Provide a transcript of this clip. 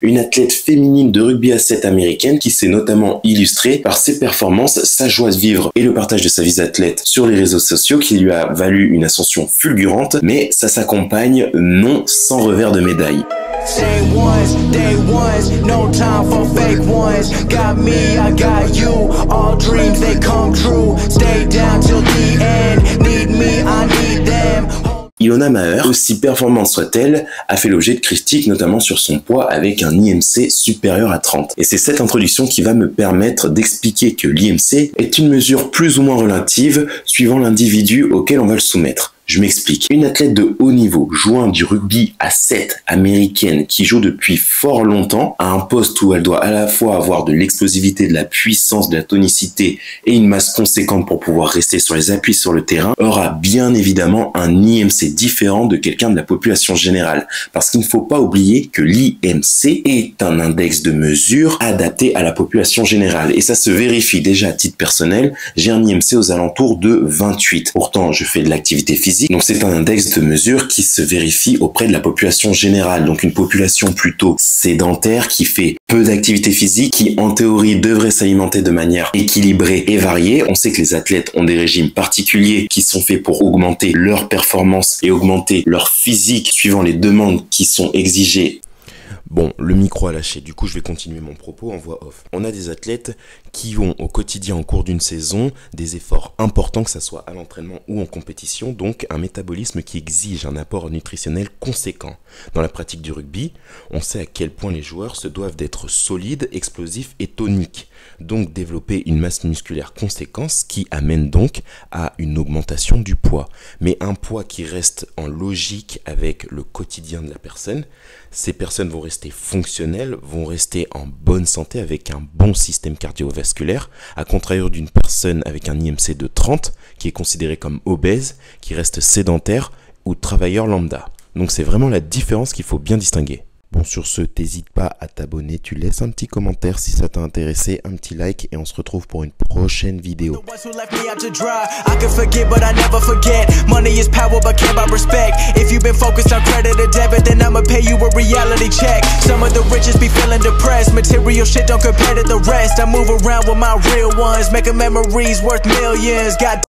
Une athlète féminine de rugby à 7 américaine qui s'est notamment illustrée par ses performances, sa joie de vivre et le partage de sa vie d'athlète sur les réseaux sociaux qui lui a valu une ascension fulgurante, mais ça s'accompagne non sans revers de médaille. Day ones, no time for fake ones. Got me, I got you. All dreams they come true. Stay down till the end. Need me, I need them. Ilona Maher, aussi performante soit-elle, a fait l'objet de critiques notamment sur son poids avec un IMC supérieur à 30. Et c'est cette introduction qui va me permettre d'expliquer que l'IMC est une mesure plus ou moins relative suivant l'individu auquel on va le soumettre. Je m'explique. Une athlète de haut niveau jouant du rugby à 7 américaine qui joue depuis fort longtemps à un poste où elle doit à la fois avoir de l'explosivité, de la puissance, de la tonicité et une masse conséquente pour pouvoir rester sur les appuis sur le terrain aura bien évidemment un IMC différent de quelqu'un de la population générale. Parce qu'il ne faut pas oublier que l'IMC est un index de mesure adapté à la population générale. Et ça se vérifie déjà à titre personnel. J'ai un IMC aux alentours de 28. Pourtant, je fais de l'activité physique. Donc c'est un index de mesure qui se vérifie auprès de la population générale. Donc une population plutôt sédentaire qui fait peu d'activité physique, qui en théorie devrait s'alimenter de manière équilibrée et variée. On sait que les athlètes ont des régimes particuliers qui sont faits pour augmenter leur performance et augmenter leur physique suivant les demandes qui sont exigées. Bon, le micro a lâché, du coup je vais continuer mon propos en voix off. On a des athlètes qui ont au quotidien, au cours d'une saison, des efforts importants, que ce soit à l'entraînement ou en compétition, donc un métabolisme qui exige un apport nutritionnel conséquent. Dans la pratique du rugby, on sait à quel point les joueurs se doivent d'être solides, explosifs et toniques, donc développer une masse musculaire conséquente qui amène donc à une augmentation du poids. Mais un poids qui reste en logique avec le quotidien de la personne. Ces personnes vont rester fonctionnelles, vont rester en bonne santé avec un bon système cardiovasculaire, à contrario d'une personne avec un IMC de 30 qui est considérée comme obèse, qui reste sédentaire ou travailleur lambda. Donc c'est vraiment la différence qu'il faut bien distinguer. Bon, sur ce, t'hésites pas à t'abonner, tu laisses un petit commentaire si ça t'a intéressé, un petit like et on se retrouve pour une prochaine vidéo. I can forget, but I never forget. Money is power, but can't buy respect. If you've been focused on credit or debit, then I'ma pay you a reality check. Some of the richest be feeling depressed. Material shit don't compare to the rest. I move around with my real ones, making memories worth millions. Got